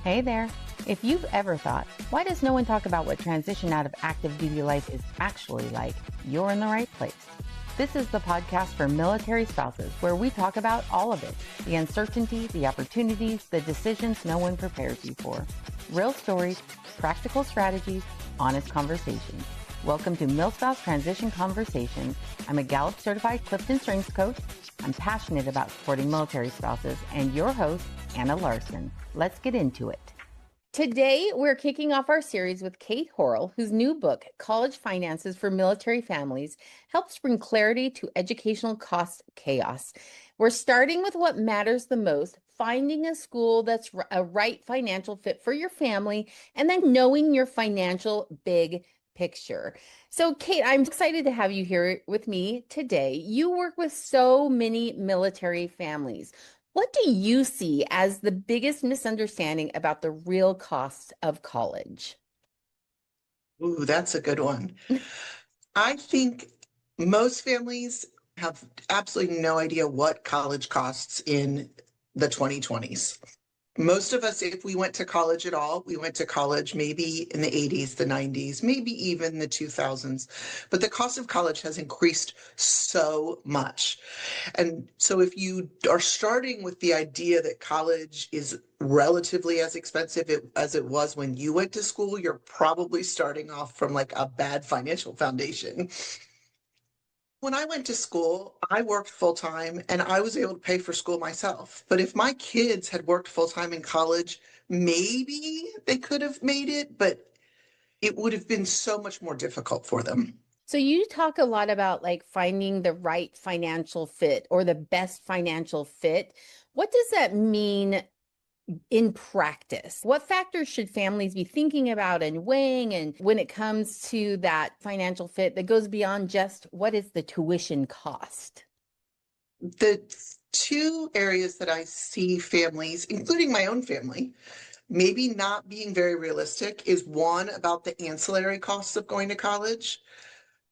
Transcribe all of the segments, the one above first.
Hey there. If you've ever thought, why does no one talk about what transition out of active duty life is actually like, you're in the right place. This is the podcast for military spouses where we talk about all of it, the uncertainty, the opportunities, the decisions no one prepares you for. Real stories, practical strategies, honest conversations. Welcome to MilSpouse Transition Conversations. I'm a Gallup certified Clifton Strengths coach. I'm passionate about supporting military spouses and your host, Anna Larson. Let's get into it. Today, we're kicking off our series with Kate Horrell, whose new book, College Finances for Military Families, helps bring clarity to educational cost chaos. We're starting with what matters the most, finding a school that's a right financial fit for your family, and then knowing your financial big picture. So, Kate, I'm excited to have you here with me today. You work with so many military families. What do you see as the biggest misunderstanding about the real cost of college? Ooh, that's a good one. I think most families have absolutely no idea what college costs in the 2020s. Most of us, if we went to college at all, we went to college maybe in the 80s, the 90s, maybe even the 2000s. But the cost of college has increased so much. And so if you are starting with the idea that college is relatively as expensive as it was when you went to school, you're probably starting off from like a bad financial foundation. When I went to school, I worked full time and I was able to pay for school myself. But if my kids had worked full time in college, maybe they could have made it, but it would have been so much more difficult for them. So you talk a lot about like finding the right financial fit or the best financial fit. What does that mean in practice? What factors should families be thinking about and weighing? And when it comes to that financial fit that goes beyond just what is the tuition cost? The two areas that I see families, including my own family, maybe not being very realistic is one about the ancillary costs of going to college.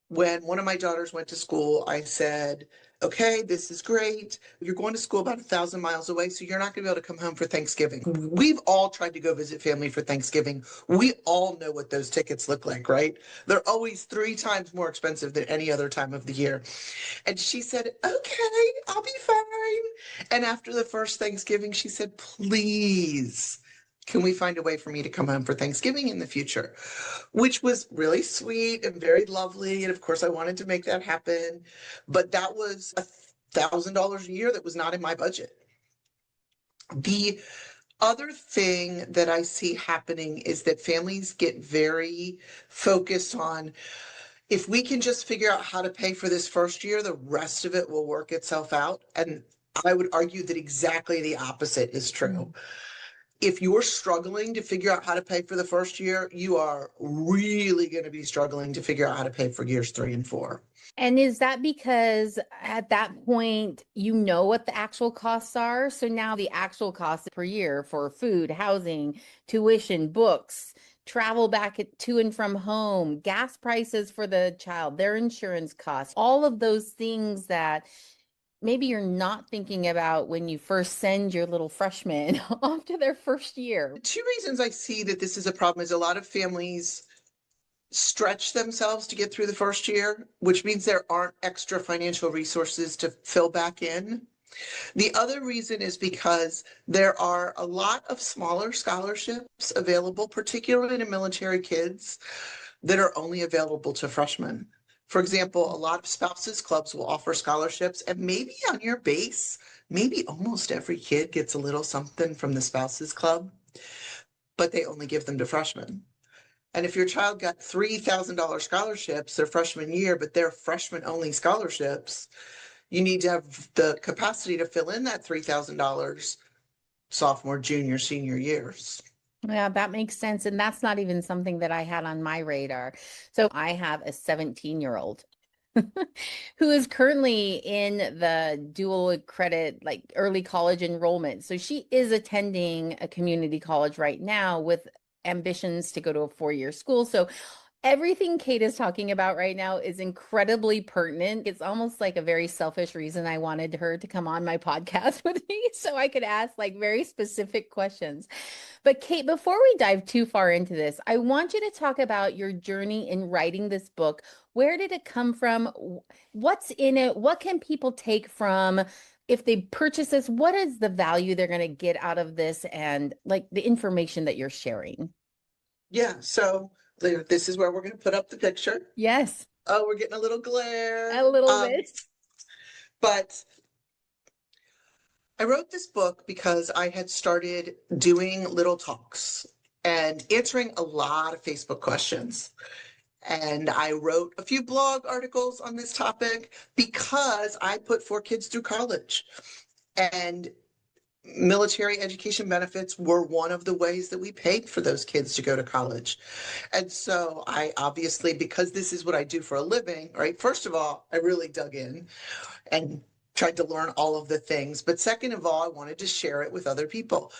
When one of my daughters went to school, I said, okay, this is great. You're going to school about 1,000 miles away, so you're not going to be able to come home for Thanksgiving. We've all tried to go visit family for Thanksgiving. We all know what those tickets look like, right? They're always 3 times more expensive than any other time of the year. And she said, okay, I'll be fine. And after the first Thanksgiving, she said, please, can we find a way for me to come home for Thanksgiving in the future? Which was really sweet and very lovely. And of course, I wanted to make that happen. But that was $1,000 a year that was not in my budget. The other thing that I see happening is that families get very focused on, if we can just figure out how to pay for this first year, the rest of it will work itself out. And I would argue that exactly the opposite is true. If you're struggling to figure out how to pay for the first year, you are really going to be struggling to figure out how to pay for years 3 and 4. And is that because at that point, you know what the actual costs are? So now the actual costs per year for food, housing, tuition, books, travel back to and from home, gas prices for the child, their insurance costs, all of those things that maybe you're not thinking about when you first send your little freshman off to their first year. The two reasons I see that this is a problem is a lot of families stretch themselves to get through the first year, which means there aren't extra financial resources to fill back in. The other reason is because there are a lot of smaller scholarships available, particularly to military kids, that are only available to freshmen. For example, a lot of spouses clubs will offer scholarships, and maybe on your base, maybe almost every kid gets a little something from the spouses club, but they only give them to freshmen. And if your child got $3,000 scholarships their freshman year, but they're freshman only scholarships, you need to have the capacity to fill in that $3,000 sophomore, junior, senior years. Yeah, that makes sense. And that's not even something that I had on my radar. So I have a 17-year-old who is currently in the dual credit, like early college enrollment. So she is attending a community college right now with ambitions to go to a 4-year school. So everything Kate is talking about right now is incredibly pertinent. It's almost like a very selfish reason I wanted her to come on my podcast with me so I could ask like very specific questions. But Kate, before we dive too far into this, I want you to talk about your journey in writing this book. Where did it come from? What's in it? What can people take from if they purchase this? What is the value they're going to get out of this and like the information that you're sharing? Yeah, so this is where we're going to put up the picture. Yes, Oh, we're getting a little glare. a little bit. But I wrote this book because I had started doing little talks and answering a lot of Facebook questions. And I wrote a few blog articles on this topic because I put 4 kids through college. And military education benefits were one of the ways that we paid for those kids to go to college. And so I obviously, because this is what I do for a living, right? First of all, I really dug in and tried to learn all of the things. But second of all, I wanted to share it with other people.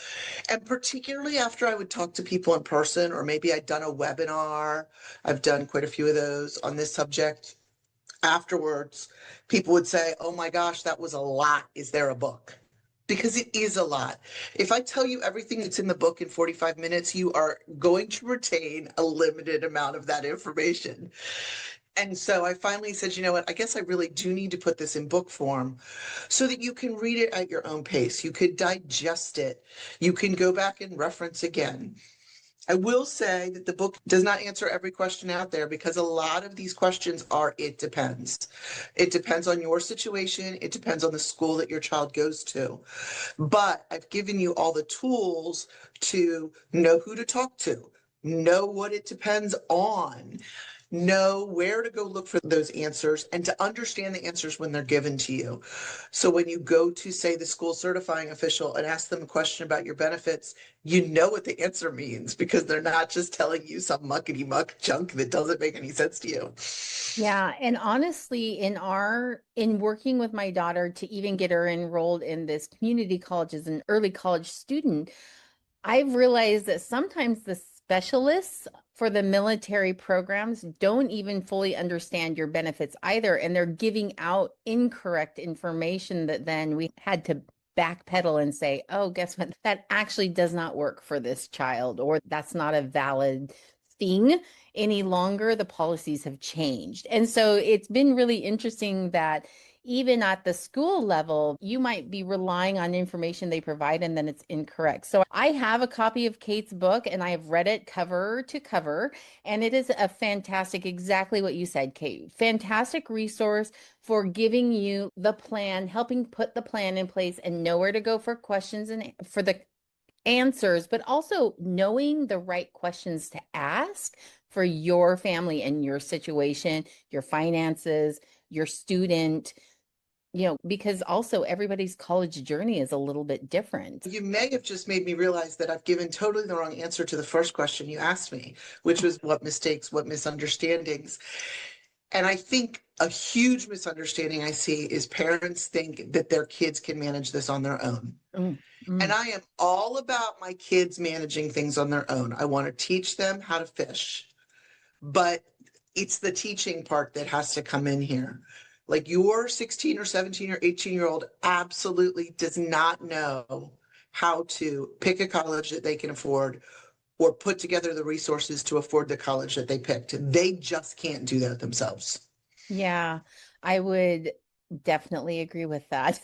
And particularly after I would talk to people in person, or maybe I'd done a webinar, I've done quite a few of those on this subject. Afterwards, people would say, oh my gosh, that was a lot. Is there a book? Because it is a lot. If I tell you everything that's in the book in 45 minutes, you are going to retain a limited amount of that information. And so I finally said, you know what, I guess I really do need to put this in book form so that you can read it at your own pace. You could digest it. You can go back and reference again. I will say that the book does not answer every question out there because a lot of these questions are, it depends. It depends on your situation. It depends on the school that your child goes to. But I've given you all the tools to know who to talk to, know what it depends on, know where to go look for those answers, and to understand the answers when they're given to you. So when you go to, say, the school certifying official and ask them a question about your benefits, you know what the answer means because they're not just telling you some muckety muck junk that doesn't make any sense to you. Yeah, and honestly, in working with my daughter to even get her enrolled in this community college as an early college student, I've realized that sometimes the specialists for the military programs don't even fully understand your benefits either, and they're giving out incorrect information that then we had to backpedal and say, oh, guess what? That actually does not work for this child, or that's not a valid thing any longer. The policies have changed. And so it's been really interesting that even at the school level, you might be relying on information they provide and then it's incorrect. So I have a copy of Kate's book and I have read it cover to cover. And it is a fantastic, exactly what you said, Kate, fantastic resource for giving you the plan, helping put the plan in place and know where to go for questions and for the answers, but also knowing the right questions to ask for your family and your situation, your finances, your student, because also everybody's college journey is a little bit different. You may have just made me realize that I've given totally the wrong answer to the first question you asked me, which was what mistakes, what misunderstandings. And I think a huge misunderstanding I see is parents think that their kids can manage this on their own. And I am all about my kids managing things on their own. I want to teach them how to fish, but it's the teaching part that has to come in here. Like your 16 or 17 or 18-year-old absolutely does not know how to pick a college that they can afford or put together the resources to afford the college that they picked. They just can't do that themselves. Yeah, I would definitely agree with that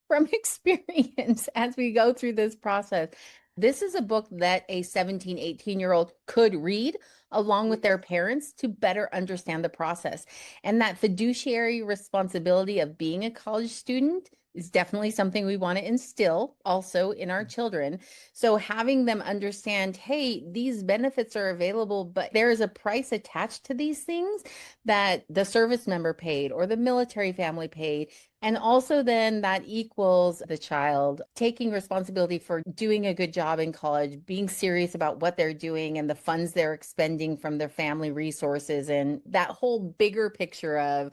from experience as we go through this process. This is a book that a 17, 18-year-old could read along with their parents to better understand the process. And that fiduciary responsibility of being a college student is definitely something we want to instill also in our children. So having them understand, hey, these benefits are available, but there is a price attached to these things that the service member paid or the military family paid. And also then that equals the child taking responsibility for doing a good job in college, being serious about what they're doing and the funds they're expending from their family resources, and that whole bigger picture of,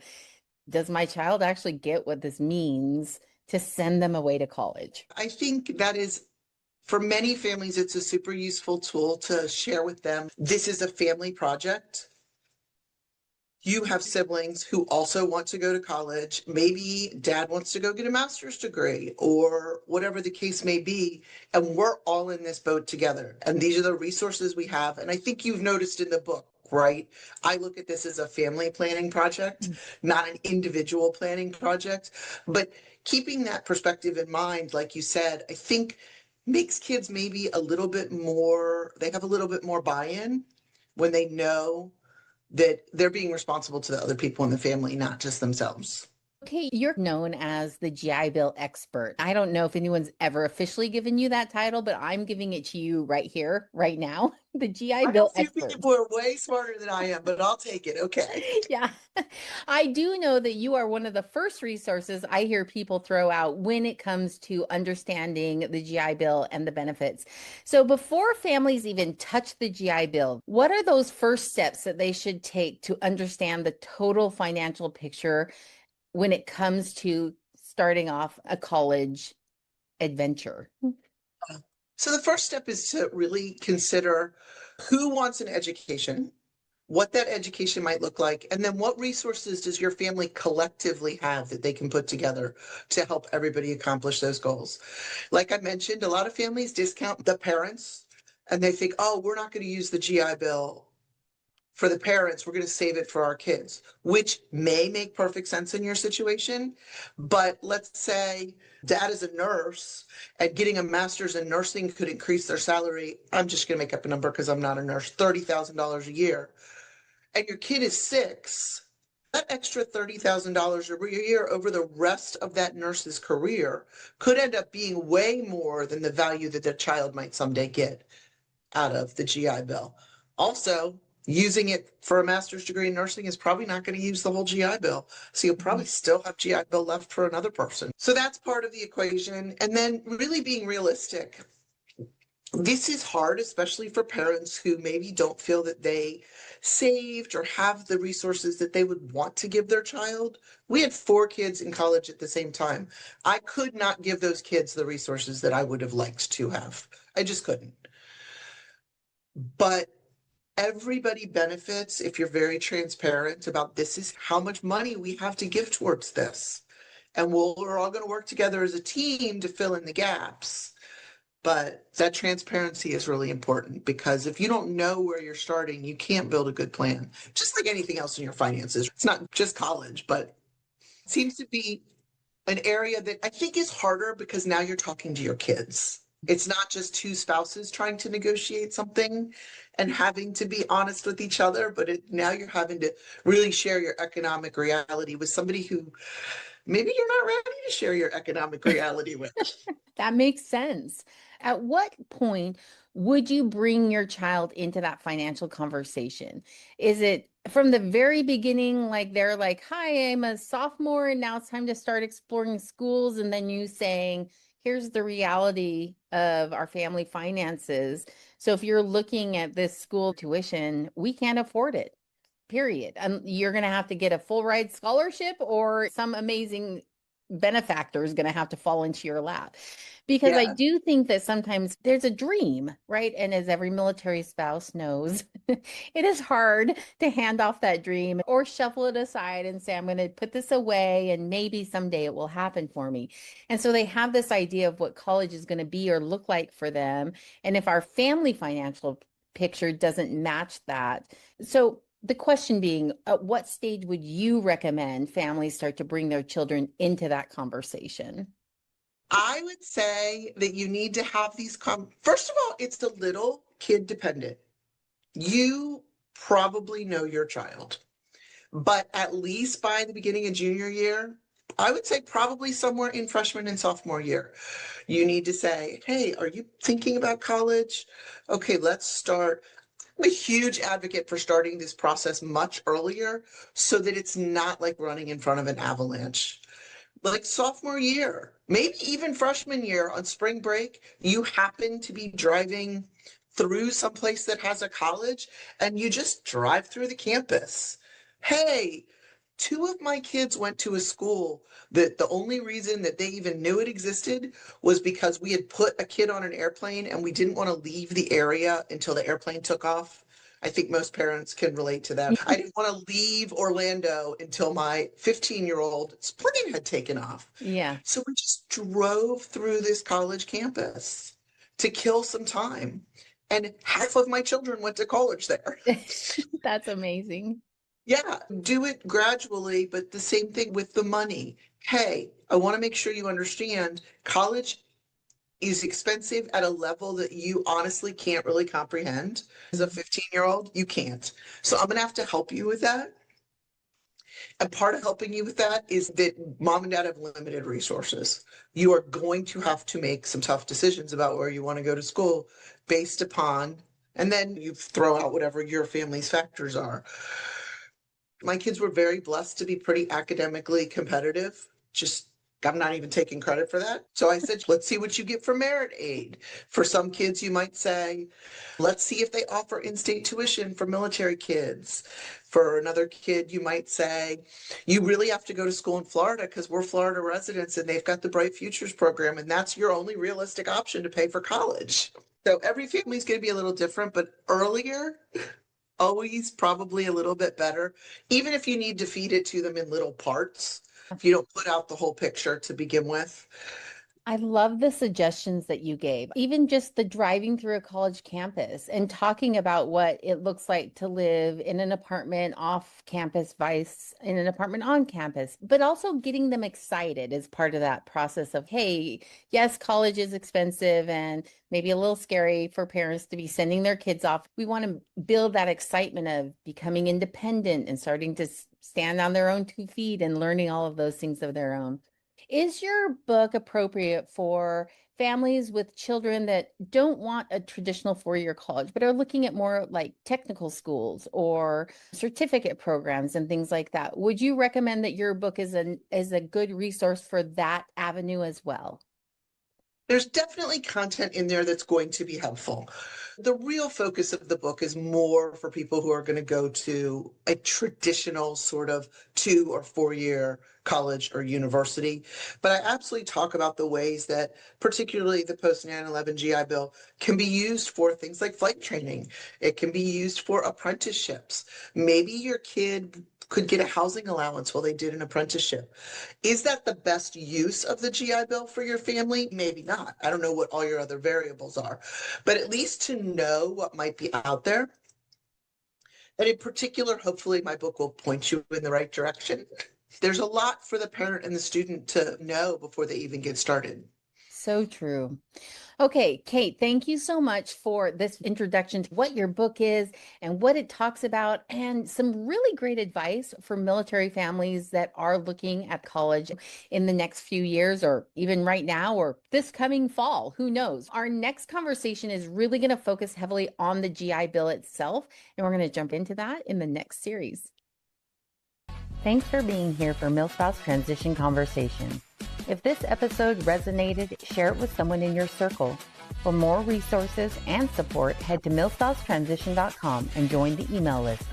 does my child actually get what this means to send them away to college? I think that is, for many families, it's a super useful tool to share with them. This is a family project. you have siblings who also want to go to college. Maybe dad wants to go get a master's degree or whatever the case may be. And we're all in this boat together. And these are the resources we have. And I think you've noticed in the book, right? I look at this as a family planning project, not an individual planning project. But keeping that perspective in mind, like you said, I think makes kids maybe a little bit more, they have a little bit more buy-in when they know that they're being responsible to the other people in the family, not just themselves. Okay, you're known as the GI Bill expert. I don't know if anyone's ever officially given you that title, but I'm giving it to you right here, right now. The GI I know Bill a few expert. people are way smarter than I am, but I'll take it. Okay. Yeah. I do know that you are one of the first resources I hear people throw out when it comes to understanding the GI Bill and the benefits. So before families even touch the GI Bill, what are those first steps that they should take to understand the total financial picture when it comes to starting off a college adventure? So the first step is to really consider who wants an education, what that education might look like, and then what resources does your family collectively have that they can put together to help everybody accomplish those goals. Like I mentioned, a lot of families discount the parents and they think, oh, we're not going to use the GI Bill for the parents, we're going to save it for our kids, which may make perfect sense in your situation. But let's say dad is a nurse and getting a master's in nursing could increase their salary. I'm just going to make up a number because I'm not a nurse, $30,000 a year. And your kid is 6, that extra $30,000 a year over the rest of that nurse's career could end up being way more than the value that their child might someday get out of the GI Bill. Also, using it for a master's degree in nursing is probably not going to use the whole GI Bill. So you'll probably still have GI Bill left for another person. So that's part of the equation. And then really being realistic. This is hard, especially for parents who maybe don't feel that they saved or have the resources that they would want to give their child. We had 4 kids in college at the same time. I could not give those kids the resources that I would have liked to have. I just couldn't. But everybody benefits if you're very transparent about this is how much money we have to give towards this. And we're all going to work together as a team to fill in the gaps. But that transparency is really important because if you don't know where you're starting, you can't build a good plan. Just like anything else in your finances. It's not just college, but it seems to be an area that I think is harder because now you're talking to your kids. It's not just 2 spouses trying to negotiate something and having to be honest with each other, but now you're having to really share your economic reality with somebody who maybe you're not ready to share your economic reality with. That makes sense. At what point would you bring your child into that financial conversation? Is it from the very beginning, like they're like, hi, I'm a sophomore, and now it's time to start exploring schools, and then you saying, here's the reality of our family finances. So if you're looking at this school tuition, we can't afford it, period. You're going to have to get a full ride scholarship or some amazing benefactor is going to have to fall into your lap. Because I Yeah. do think that sometimes there's a dream, right? And as every military spouse knows, it is hard to hand off that dream or shuffle it aside and say, I'm going to put this away and maybe someday it will happen for me. And so they have this idea of what college is going to be or look like for them. And if our family financial picture doesn't match that. So the question being, at what stage would you recommend families start to bring their children into that conversation? I would say that you need to have these first of all, it's a little kid dependent. You probably know your child, but at least by the beginning of junior year, I would say probably somewhere in freshman and sophomore year, you need to say, hey, are you thinking about college? Okay, let's start. I'm a huge advocate for starting this process much earlier so that it's not like running in front of an avalanche. Like sophomore year, maybe even freshman year on spring break, you happen to be driving through someplace that has a college and you just drive through the campus. Hey, 2 of my kids went to a school that the only reason that they even knew it existed was because we had put a kid on an airplane and we didn't want to leave the area until the airplane took off. I think most parents can relate to that. I didn't want to leave Orlando until my 15-year-old's plane had taken off. Yeah. So we just drove through this college campus to kill some time. And half of my children went to college there. That's amazing. Yeah, do it gradually, but the same thing with the money. Hey, I want to make sure you understand college is expensive at a level that you honestly can't really comprehend. As a 15-year-old, you can't. So I'm going to have to help you with that. And part of helping you with that is that mom and dad have limited resources. You are going to have to make some tough decisions about where you want to go to school based upon, and then you throw out whatever your family's factors are. My kids were very blessed to be pretty academically competitive. Just, I'm not even taking credit for that. So I said, let's see what you get for merit aid. For some kids, you might say, let's see if they offer in-state tuition for military kids. For another kid, you might say, you really have to go to school in Florida because we're Florida residents and they've got the Bright Futures program, and that's your only realistic option to pay for college. So every family is going to be a little different, but earlier, always probably a little bit better, even if you need to feed it to them in little parts. If you don't put out the whole picture to begin with. I love the suggestions that you gave, even just the driving through a college campus and talking about what it looks like to live in an apartment off campus vice in an apartment on campus, but also getting them excited as part of that process of, hey, yes, college is expensive and maybe a little scary for parents to be sending their kids off. We want to build that excitement of becoming independent and starting to stand on their own 2 feet and learning all of those things of their own. Is your book appropriate for families with children that don't want a traditional 4-year college, but are looking at more like technical schools or certificate programs and things like that? Would you recommend that your book is a good resource for that avenue as well? There's definitely content in there that's going to be helpful. The real focus of the book is more for people who are going to go to a traditional sort of 2 or 4-year college or university. But I absolutely talk about the ways that particularly the post 9/11 GI Bill can be used for things like flight training. It can be used for apprenticeships. Maybe your kid could get a housing allowance while they did an apprenticeship. Is that the best use of the GI Bill for your family? Maybe not. I don't know what all your other variables are, but at least to know what might be out there. And in particular, hopefully my book will point you in the right direction. There's a lot for the parent and the student to know before they even get started. So true. Okay, Kate, thank you so much for this introduction to what your book is and what it talks about, and some really great advice for military families that are looking at college in the next few years, or even right now, or this coming fall. Who knows? Our next conversation is really going to focus heavily on the GI Bill itself, and we're going to jump into that in the next series. Thanks for being here for MilSpouse Transition Conversation. If this episode resonated, share it with someone in your circle. For more resources and support, head to milspousetransition.com and join the email list.